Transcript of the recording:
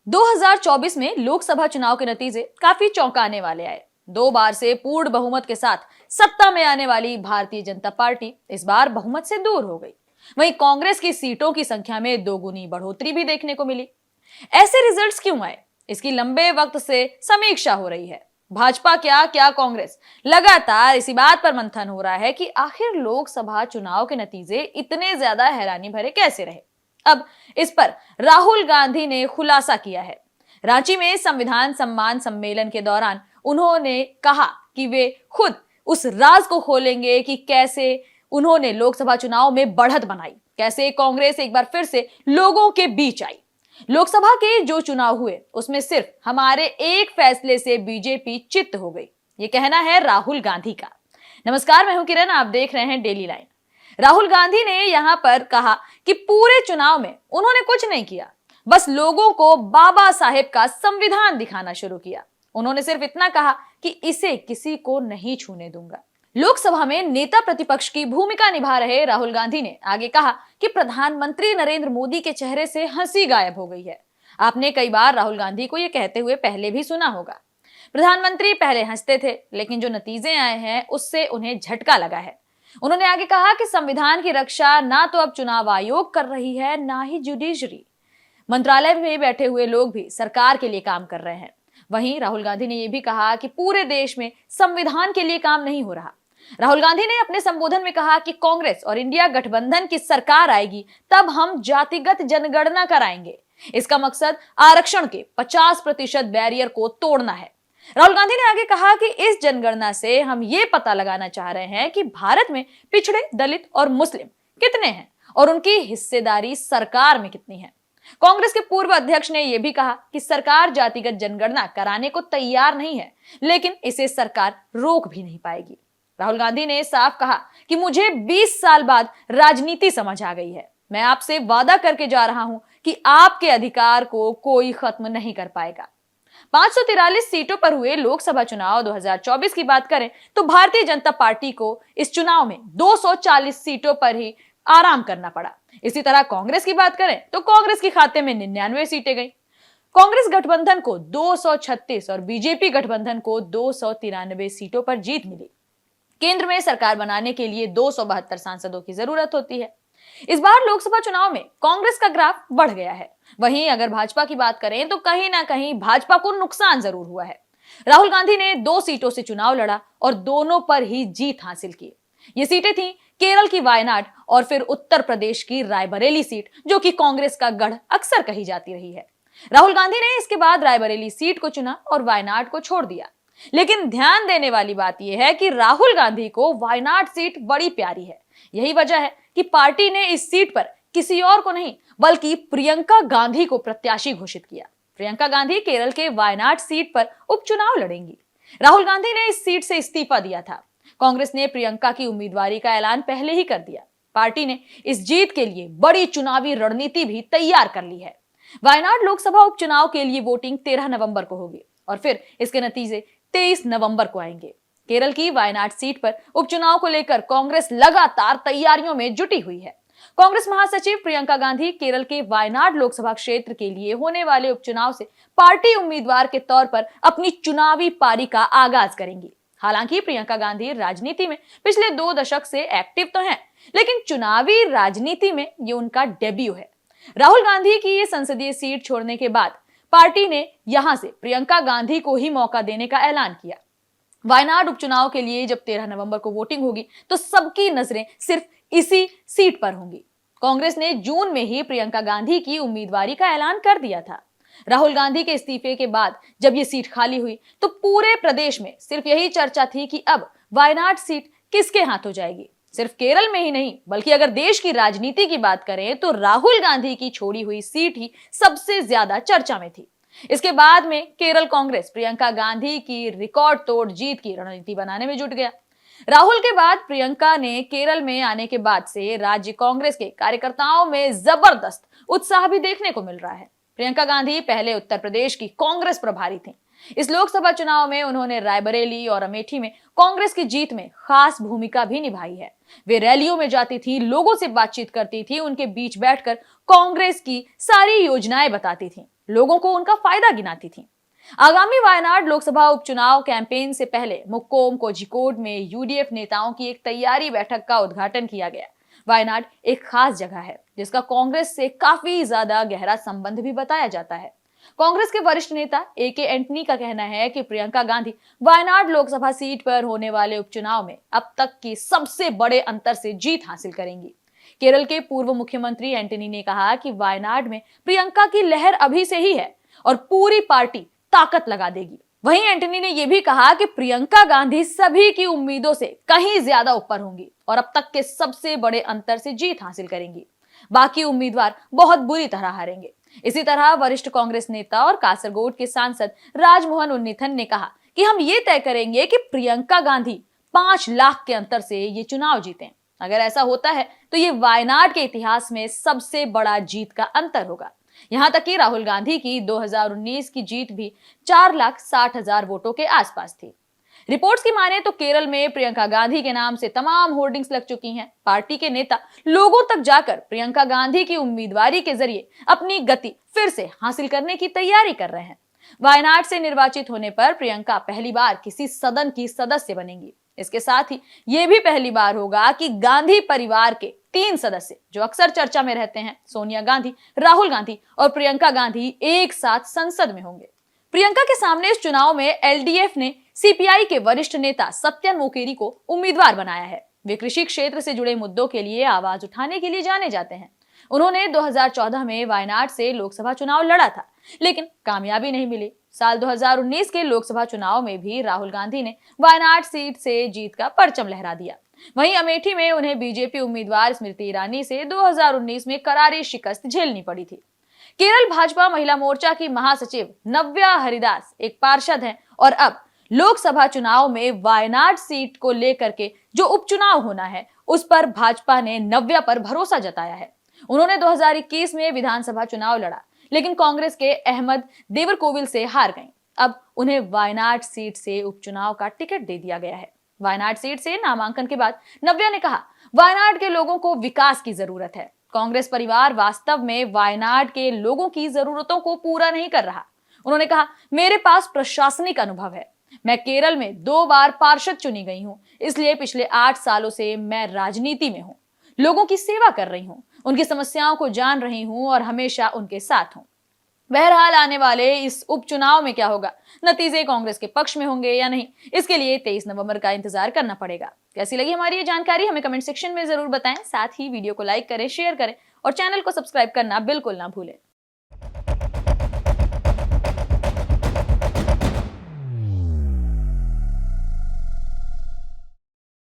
2024 में लोकसभा चुनाव के नतीजे काफी चौंकाने वाले आए। 2 बार से पूर्ण बहुमत के साथ सत्ता में आने वाली भारतीय जनता पार्टी इस बार बहुमत से दूर हो गई। वहीं कांग्रेस की सीटों की संख्या में दोगुनी बढ़ोतरी भी देखने को मिली। ऐसे रिजल्ट्स क्यों आए, इसकी लंबे वक्त से समीक्षा हो रही है। भाजपा क्या कांग्रेस, लगातार इसी बात पर मंथन हो रहा है कि आखिर लोकसभा चुनाव के नतीजे इतने ज्यादा हैरानी भरे कैसे रहे। अब इस पर राहुल गांधी ने खुलासा किया है। रांची में संविधान सम्मान सम्मेलन के दौरान उन्होंने कहा कि वे खुद उस राज को खोलेंगे कि कैसे उन्होंने लोकसभा चुनाव में बढ़त बनाई, कैसे कांग्रेस एक बार फिर से लोगों के बीच आई। लोकसभा के जो चुनाव हुए उसमें सिर्फ हमारे एक फैसले से बीजेपी चित्त हो गई, ये कहना है राहुल गांधी का। नमस्कार, मैं हूं किरण, आप देख रहे हैं डेली लाइन। राहुल गांधी ने यहां पर कहा कि पूरे चुनाव में उन्होंने कुछ नहीं किया, बस लोगों को बाबा साहेब का संविधान दिखाना शुरू किया। उन्होंने सिर्फ इतना कहा कि इसे किसी को नहीं छूने दूंगा। लोकसभा में नेता प्रतिपक्ष की भूमिका निभा रहे राहुल गांधी ने आगे कहा कि प्रधानमंत्री नरेंद्र मोदी के चेहरे से हंसी गायब हो गई है। आपने कई बार राहुल गांधी को यह कहते हुए पहले भी सुना होगा। प्रधानमंत्री पहले हंसते थे, लेकिन जो नतीजे आए हैं उससे उन्हें झटका लगा है। उन्होंने आगे कहा कि संविधान की रक्षा ना तो अब चुनाव आयोग कर रही है, ना ही जुडिशरी। मंत्रालय में बैठे हुए लोग भी सरकार के लिए काम कर रहे हैं। वहीं राहुल गांधी ने यह भी कहा कि पूरे देश में संविधान के लिए काम नहीं हो रहा। राहुल गांधी ने अपने संबोधन में कहा कि कांग्रेस और इंडिया गठबंधन की सरकार आएगी तब हम जातिगत जनगणना कराएंगे। इसका मकसद आरक्षण के 50% बैरियर को तोड़ना है। राहुल गांधी ने आगे कहा कि इस जनगणना से हम ये पता लगाना चाह रहे हैं कि भारत में पिछड़े, दलित और मुस्लिम कितने हैं और उनकी हिस्सेदारी सरकार में कितनी है। कांग्रेस के पूर्व अध्यक्ष ने यह भी कहा कि सरकार जातिगत जनगणना कराने को तैयार नहीं है, लेकिन इसे सरकार रोक भी नहीं पाएगी। राहुल गांधी ने साफ कहा कि मुझे 20 साल बाद राजनीति समझ आ गई है। मैं आपसे वादा करके जा रहा हूं कि आपके अधिकार को कोई खत्म नहीं कर पाएगा। 543 सीटों पर हुए लोकसभा चुनाव 2024 की बात करें तो भारतीय जनता पार्टी को इस चुनाव में 240 सीटों पर ही आराम करना पड़ा। इसी तरह कांग्रेस की बात करें तो कांग्रेस के खाते में 99 सीटें गई। कांग्रेस गठबंधन को 236 और बीजेपी गठबंधन को 293 सीटों पर जीत मिली। केंद्र में सरकार बनाने के लिए 272 सांसदों की जरूरत होती है। इस बार लोकसभा चुनाव में कांग्रेस का ग्राफ बढ़ गया है। वहीं अगर भाजपा की बात करें तो कहीं ना कहीं भाजपा को नुकसान जरूर हुआ है। राहुल गांधी ने 2 सीटों से चुनाव लड़ा और दोनों पर ही जीत हासिल की। ये सीटें थी केरल की वायनाड और फिर उत्तर प्रदेश की रायबरेली सीट, जो कि कांग्रेस का गढ़ अक्सर कही जाती रही है। राहुल गांधी ने इसके बाद रायबरेली सीट को चुना और वायनाड को छोड़ दिया। लेकिन ध्यान देने वाली बात यह है कि राहुल गांधी को वायनाड सीट बड़ी प्यारी है। यही वजह है कि पार्टी ने इस सीट पर किसी और को नहीं बल्कि प्रियंका गांधी को प्रत्याशी घोषित किया। प्रियंका गांधी केरल के वायनाड सीट पर उपचुनाव लड़ेंगी। राहुल गांधी ने इस सीट से इस्तीफा दिया था। कांग्रेस ने प्रियंका की उम्मीदवारी का ऐलान पहले ही कर दिया। पार्टी ने इस जीत के लिए बड़ी चुनावी रणनीति भी तैयार कर ली है। वायनाड लोकसभा उपचुनाव के लिए वोटिंग 13 नवंबर को होगी और फिर इसके नतीजे 23 नवंबर को आएंगे। केरल की वायनाड सीट पर उपचुनाव को लेकर कांग्रेस लगातार तैयारियों में जुटी हुई है। कांग्रेस महासचिव प्रियंका गांधी केरल के वायनाड लोकसभा क्षेत्र के लिए होने वाले उपचुनाव से पार्टी उम्मीदवार के तौर पर अपनी चुनावी पारी का आगाज करेंगी। हालांकि प्रियंका गांधी राजनीति में पिछले 2 दशक से एक्टिव तो हैं, लेकिन चुनावी राजनीति में ये उनका डेब्यू है। राहुल गांधी की ये संसदीय सीट छोड़ने के बाद पार्टी ने यहां से प्रियंका गांधी को ही मौका देने का ऐलान किया। वायनाड उपचुनाव के लिए जब 13 नवंबर को वोटिंग होगी तो सबकी नजरें सिर्फ इसी सीट पर होंगी। कांग्रेस ने जून में ही प्रियंका गांधी की उम्मीदवारी का ऐलान कर दिया था। राहुल गांधी के इस्तीफे के बाद जब ये सीट खाली हुई तो पूरे प्रदेश में सिर्फ यही चर्चा थी कि अब वायनाड सीट किसके हाथ हो जाएगी। सिर्फ केरल में ही नहीं बल्कि अगर देश की राजनीति की बात करें तो राहुल गांधी की छोड़ी हुई सीट ही सबसे ज्यादा चर्चा में थी। इसके बाद में केरल कांग्रेस प्रियंका गांधी की रिकॉर्ड तोड़ जीत की रणनीति बनाने में जुट गया। राहुल के बाद प्रियंका ने केरल में आने के बाद से राज्य कांग्रेस के कार्यकर्ताओं में जबरदस्त उत्साह भी देखने को मिल रहा है। प्रियंका गांधी पहले उत्तर प्रदेश की कांग्रेस प्रभारी थी। इस लोकसभा चुनाव में उन्होंने रायबरेली और अमेठी में कांग्रेस की जीत में खास भूमिका भी निभाई है। वे रैलियों में जाती थी, लोगों से बातचीत करती थी, उनके बीच बैठकर कांग्रेस की सारी योजनाएं बताती थी। लोगों को उनका फायदा गिनाती थीं। आगामी वायनाड लोकसभा उपचुनाव कैंपेन से पहले मुक्कोम कोझिकोड में यूडीएफ नेताओं की एक तैयारी बैठक का उद्घाटन किया गया। वायनाड एक खास जगह है जिसका कांग्रेस से काफी ज्यादा गहरा संबंध भी बताया जाता है। कांग्रेस के वरिष्ठ नेता ए.के. एंटनी का कहना है कि प्रियंका गांधी वायनाड लोकसभा सीट पर होने वाले उपचुनाव में अब तक की सबसे बड़े अंतर से जीत हासिल करेंगी। केरल के पूर्व मुख्यमंत्री एंटनी ने कहा कि वायनाड में प्रियंका की लहर अभी से ही है और पूरी पार्टी ताकत लगा देगी। वहीं एंटनी ने यह भी कहा कि प्रियंका गांधी सभी की उम्मीदों से कहीं ज्यादा ऊपर होंगी और अब तक के सबसे बड़े अंतर से जीत हासिल करेंगी। बाकी उम्मीदवार बहुत बुरी तरह हारेंगे। इसी तरह वरिष्ठ कांग्रेस नेता और कासरगोड के सांसद राजमोहन उन्नीथन ने कहा कि हम ये तय करेंगे कि प्रियंका गांधी 5 लाख के अंतर से ये चुनाव जीतें। अगर ऐसा होता है तो ये वायनाड के इतिहास में सबसे बड़ा जीत का अंतर होगा। यहां तक कि राहुल गांधी की 2019 की जीत भी 4,60,000 वोटों के आसपास थी। रिपोर्ट्स की माने तो केरल में प्रियंका गांधी के नाम से तमाम होर्डिंग्स लग चुकी हैं। पार्टी के नेता लोगों तक जाकर प्रियंका गांधी की उम्मीदवारी के जरिए अपनी गति फिर से हासिल करने की तैयारी कर रहे हैं। वायनाड से निर्वाचित होने पर प्रियंका पहली बार किसी सदन की सदस्य बनेंगी। इसके साथ ही यह भी पहली बार होगा कि गांधी परिवार के 3 सदस्य जो अक्सर चर्चा में रहते हैं, सोनिया गांधी, राहुल गांधी और प्रियंका गांधी, एक साथ संसद में होंगे। प्रियंका के सामने इस चुनाव में एलडीएफ ने सीपीआई के वरिष्ठ नेता सत्यन मोकेरी को उम्मीदवार बनाया है। वे कृषि क्षेत्र से जुड़े मुद्दों के लिए आवाज उठाने के लिए जाने जाते हैं। उन्होंने 2014 में वायनाड से लोकसभा चुनाव लड़ा था, लेकिन कामयाबी नहीं मिली। साल 2019 के लोकसभा चुनाव में भी राहुल गांधी ने वायनाड सीट से जीत का परचम लहरा दिया। वहीं अमेठी में उन्हें बीजेपी उम्मीदवार स्मृति ईरानी से 2019 में करारी शिकस्त झेलनी पड़ी थी। केरल भाजपा महिला मोर्चा की महासचिव नव्या हरिदास एक पार्षद हैं और अब लोकसभा चुनाव में वायनाड सीट को लेकर के जो उपचुनाव होना है उस पर भाजपा ने नव्या पर भरोसा जताया है। उन्होंने 2021 में विधानसभा चुनाव लड़ा, लेकिन कांग्रेस के अहमद देवरकोविल से हार गईं। अब उन्हें वायनाड सीट से उपचुनाव का टिकट दे दिया गया है। वायनाड सीट से नामांकन के बाद नव्या ने कहा, वायनाड के लोगों को विकास की जरूरत है। कांग्रेस परिवार वास्तव में वायनाड के लोगों की जरूरतों को पूरा नहीं कर रहा। उन्होंने कहा, मेरे पास प्रशासनिक अनुभव है। मैं केरल में 2 बार पार्षद चुनी गई हूं, इसलिए पिछले 8 सालों से मैं राजनीति में हूं, लोगों की सेवा कर रही हूं, उनकी समस्याओं को जान रही हूं और हमेशा उनके साथ हूं। बहरहाल आने वाले इस उपचुनाव में क्या होगा, नतीजे कांग्रेस के पक्ष में होंगे या नहीं, इसके लिए 23 नवंबर का इंतजार करना पड़ेगा। कैसी लगी हमारी ये जानकारी हमें कमेंट सेक्शन में जरूर बताएं। साथ ही वीडियो को लाइक करें, शेयर करें और चैनल को सब्सक्राइब करना बिल्कुल ना भूलें।